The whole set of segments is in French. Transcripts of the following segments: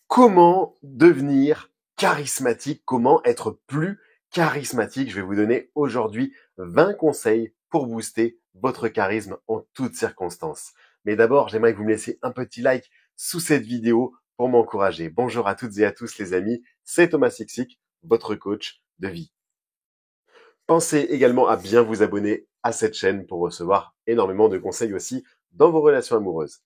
Comment devenir charismatique? Comment être plus charismatique? Je vais vous donner aujourd'hui 20 conseils pour booster votre charisme en toutes circonstances. Mais d'abord, j'aimerais que vous me laissiez un petit like sous cette vidéo pour m'encourager. Bonjour à toutes et à tous les amis, c'est Thomas Sixic, votre coach de vie. Pensez également à bien vous abonner à cette chaîne pour recevoir énormément de conseils aussi dans vos relations amoureuses.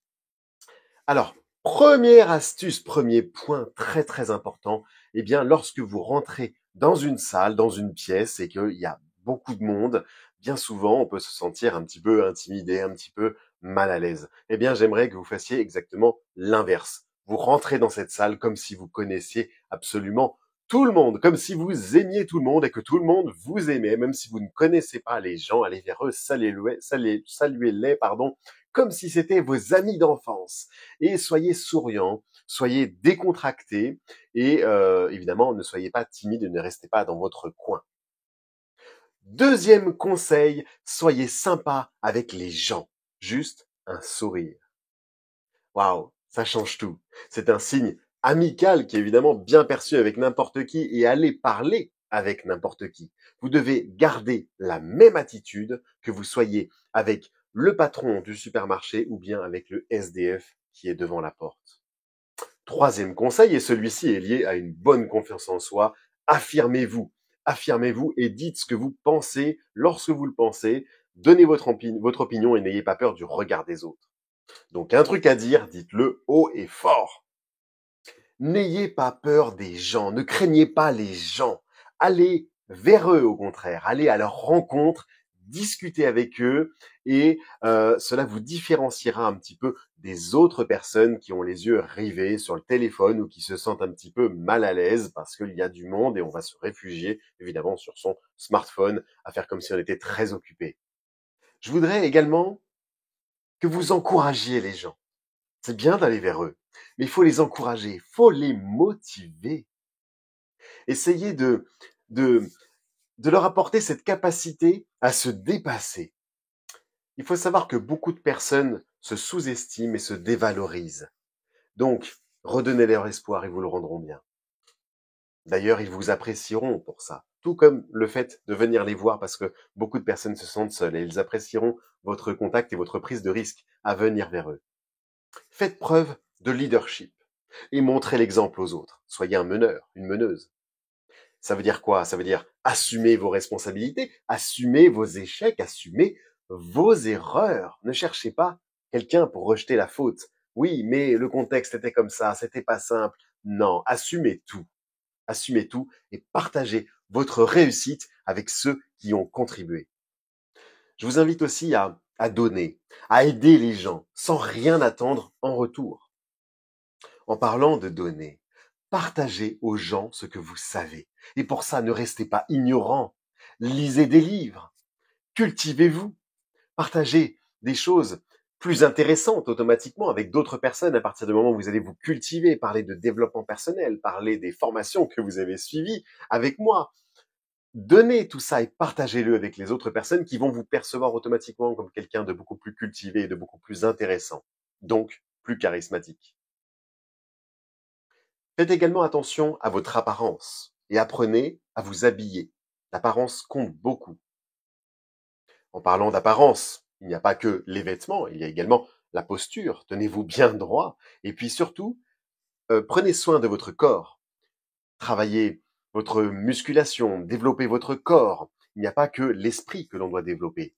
Alors, première astuce, premier point très très important, eh bien lorsque vous rentrez dans une salle, dans une pièce et qu'il y a beaucoup de monde, bien souvent on peut se sentir un petit peu intimidé, un petit peu mal à l'aise. Eh bien j'aimerais que vous fassiez exactement l'inverse. Vous rentrez dans cette salle comme si vous connaissiez absolument tout le monde, comme si vous aimiez tout le monde et que tout le monde vous aimait, même si vous ne connaissez pas les gens, allez vers eux, saluez-les, comme si c'était vos amis d'enfance. Et soyez souriant, soyez décontracté et évidemment, ne soyez pas timide et ne restez pas dans votre coin. Deuxième conseil, soyez sympa avec les gens. Juste un sourire. Waouh, ça change tout. C'est un signe amical qui est évidemment bien perçu avec n'importe qui et allez parler avec n'importe qui. Vous devez garder la même attitude que vous soyez avec le patron du supermarché ou bien avec le SDF qui est devant la porte. Troisième conseil, et celui-ci est lié à une bonne confiance en soi, affirmez-vous. Affirmez-vous et dites ce que vous pensez lorsque vous le pensez. Donnez votre opinion et n'ayez pas peur du regard des autres. Donc un truc à dire, dites-le haut et fort. N'ayez pas peur des gens, ne craignez pas les gens. Allez vers eux au contraire, allez à leur rencontre, discutez avec eux et cela vous différenciera un petit peu des autres personnes qui ont les yeux rivés sur le téléphone ou qui se sentent un petit peu mal à l'aise parce qu'il y a du monde et on va se réfugier évidemment sur son smartphone à faire comme si on était très occupé. Je voudrais également que vous encouragiez les gens. C'est bien d'aller vers eux, mais il faut les encourager, il faut les motiver. Essayez de, de leur apporter cette capacité à se dépasser. Il faut savoir que beaucoup de personnes se sous-estiment et se dévalorisent. Donc, redonnez leur espoir, ils vous le rendront bien. D'ailleurs, ils vous apprécieront pour ça. Tout comme le fait de venir les voir parce que beaucoup de personnes se sentent seules et ils apprécieront votre contact et votre prise de risque à venir vers eux. Faites preuve de leadership et montrez l'exemple aux autres. Soyez un meneur, une meneuse. Ça veut dire quoi? Ça veut dire assumer vos responsabilités, assumer vos échecs, assumer vos erreurs. Ne cherchez pas quelqu'un pour rejeter la faute. Oui, mais le contexte était comme ça, c'était pas simple. Non, assumez tout et partagez votre réussite avec ceux qui ont contribué. Je vous invite aussi à donner, à aider les gens sans rien attendre en retour. En parlant de donner, partagez aux gens ce que vous savez. Et pour ça, ne restez pas ignorant. Lisez des livres, cultivez-vous, partagez des choses plus intéressantes automatiquement avec d'autres personnes à partir du moment où vous allez vous cultiver, parler de développement personnel, parler des formations que vous avez suivies avec moi. Donnez tout ça et partagez-le avec les autres personnes qui vont vous percevoir automatiquement comme quelqu'un de beaucoup plus cultivé et de beaucoup plus intéressant, donc plus charismatique. Faites également attention à votre apparence et apprenez à vous habiller. L'apparence compte beaucoup. En parlant d'apparence, il n'y a pas que les vêtements, il y a également la posture. Tenez-vous bien droit et puis surtout, prenez soin de votre corps. Travaillez votre musculation, développez votre corps. Il n'y a pas que l'esprit que l'on doit développer.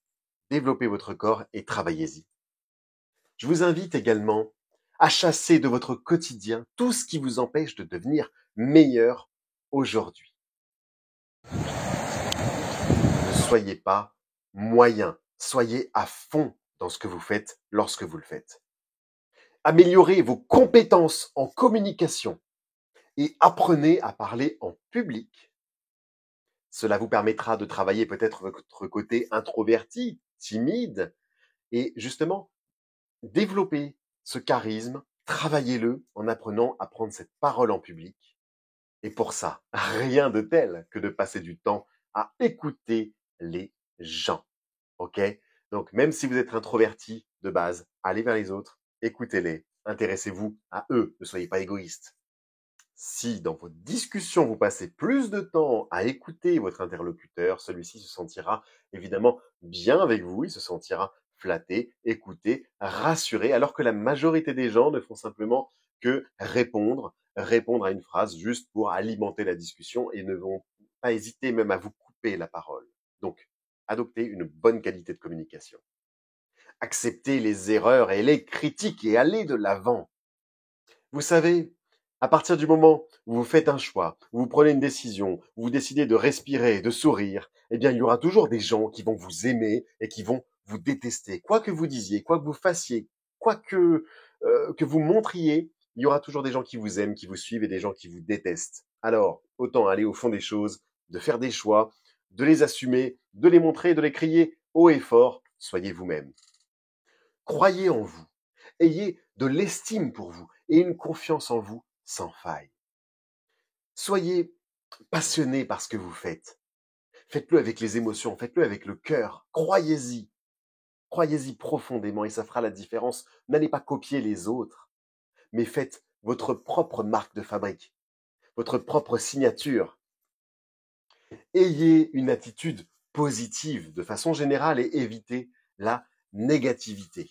Développez votre corps et travaillez-y. Je vous invite également à chasser de votre quotidien tout ce qui vous empêche de devenir meilleur aujourd'hui. Ne soyez pas moyen, soyez à fond dans ce que vous faites lorsque vous le faites. Améliorez vos compétences en communication et apprenez à parler en public. Cela vous permettra de travailler peut-être votre côté introverti, timide, et justement, développer ce charisme, travaillez-le en apprenant à prendre cette parole en public. Et pour ça, rien de tel que de passer du temps à écouter les gens. OK? Donc, même si vous êtes introverti de base, allez vers les autres, écoutez-les, intéressez-vous à eux, ne soyez pas égoïste. Si dans votre discussion, vous passez plus de temps à écouter votre interlocuteur, celui-ci se sentira évidemment bien avec vous, il se sentira flatté, écouté, rassuré, alors que la majorité des gens ne font simplement que répondre à une phrase juste pour alimenter la discussion et ne vont pas hésiter même à vous couper la parole. Donc, adoptez une bonne qualité de communication. Acceptez les erreurs et les critiques et allez de l'avant. Vous savez, à partir du moment où vous faites un choix, où vous prenez une décision, où vous décidez de respirer, de sourire, eh bien, il y aura toujours des gens qui vont vous aimer et qui vont vous détester. Quoi que vous disiez, quoi que vous fassiez, quoi que vous montriez, il y aura toujours des gens qui vous aiment, qui vous suivent et des gens qui vous détestent. Alors, autant aller au fond des choses, de faire des choix, de les assumer, de les montrer, de les crier haut et fort. Soyez vous-même. Croyez en vous. Ayez de l'estime pour vous et une confiance en vous sans faille. Soyez passionné par ce que vous faites. Faites-le avec les émotions, faites-le avec le cœur. Croyez-y. Croyez-y profondément et ça fera la différence. N'allez pas copier les autres, mais faites votre propre marque de fabrique, votre propre signature. Ayez une attitude positive de façon générale et évitez la négativité.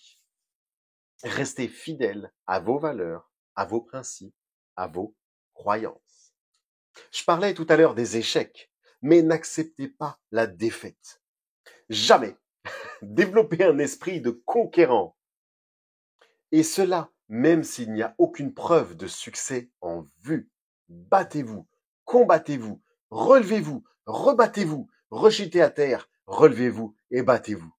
Restez fidèle à vos valeurs, à vos principes, à vos croyances. Je parlais tout à l'heure des échecs, mais n'acceptez pas la défaite. Jamais. Développez un esprit de conquérant. Et cela, même s'il n'y a aucune preuve de succès en vue. Battez-vous, combattez-vous, relevez-vous, rebattez-vous, rejetez à terre, relevez-vous et battez-vous.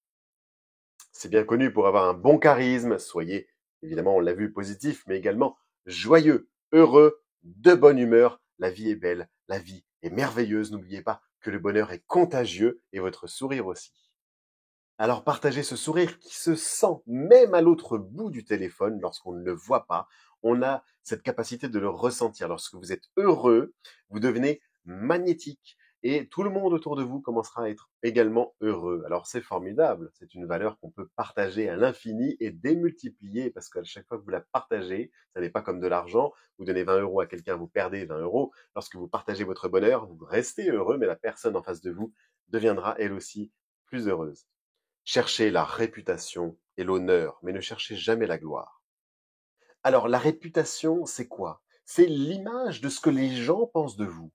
C'est bien connu pour avoir un bon charisme, soyez, évidemment, on l'a vu, positif, mais également joyeux, heureux, de bonne humeur. La vie est belle, la vie est merveilleuse. N'oubliez pas que le bonheur est contagieux et votre sourire aussi. Alors partagez ce sourire qui se sent même à l'autre bout du téléphone lorsqu'on ne le voit pas. On a cette capacité de le ressentir. Lorsque vous êtes heureux, vous devenez magnétique et tout le monde autour de vous commencera à être également heureux. Alors c'est formidable, c'est une valeur qu'on peut partager à l'infini et démultiplier parce qu'à chaque fois que vous la partagez, ça n'est pas comme de l'argent. Vous donnez 20 € à quelqu'un, vous perdez 20 €. Lorsque vous partagez votre bonheur, vous restez heureux, mais la personne en face de vous deviendra elle aussi plus heureuse. Cherchez la réputation et l'honneur, mais ne cherchez jamais la gloire. Alors, la réputation, c'est quoi? C'est l'image de ce que les gens pensent de vous.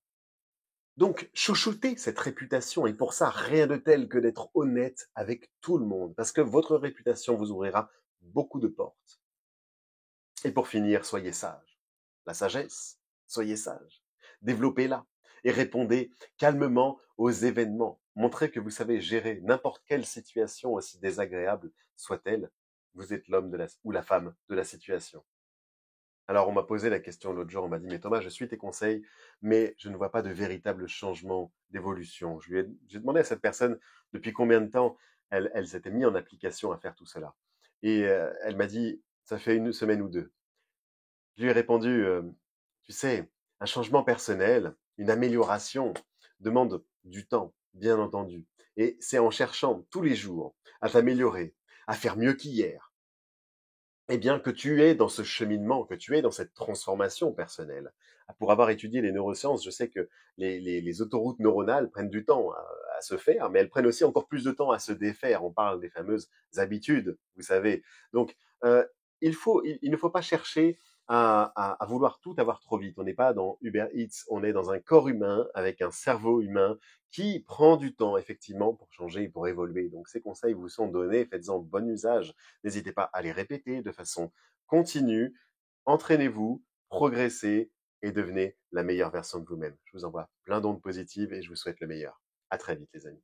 Donc, chouchoutez cette réputation, et pour ça, rien de tel que d'être honnête avec tout le monde, parce que votre réputation vous ouvrira beaucoup de portes. Et pour finir, soyez sage. La sagesse, soyez sage. Développez-la et répondez calmement aux événements. Montrez que vous savez gérer n'importe quelle situation, aussi désagréable soit-elle. Vous êtes l'homme ou la femme de la situation. Alors, on m'a posé la question l'autre jour, on m'a dit, mais Thomas, je suis tes conseils, mais je ne vois pas de véritable changement d'évolution. J'ai demandé à cette personne depuis combien de temps elle s'était mise en application à faire tout cela. Et elle m'a dit, ça fait 1 semaine ou 2. Je lui ai répondu, tu sais, un changement personnel, une amélioration demande du temps, bien entendu. Et c'est en cherchant tous les jours à t'améliorer, à faire mieux qu'hier, eh bien, que tu es dans ce cheminement, que tu es dans cette transformation personnelle. Pour avoir étudié les neurosciences, je sais que les autoroutes neuronales prennent du temps à se faire, mais elles prennent aussi encore plus de temps à se défaire. On parle des fameuses habitudes, vous savez. Donc, il ne faut pas chercher à vouloir tout avoir trop vite. On n'est pas dans Uber Eats, on est dans un corps humain avec un cerveau humain qui prend du temps, effectivement, pour changer et pour évoluer. Donc, ces conseils vous sont donnés, faites-en bon usage. N'hésitez pas à les répéter de façon continue. Entraînez-vous, progressez et devenez la meilleure version de vous-même. Je vous envoie plein d'ondes positives et je vous souhaite le meilleur. À très vite, les amis.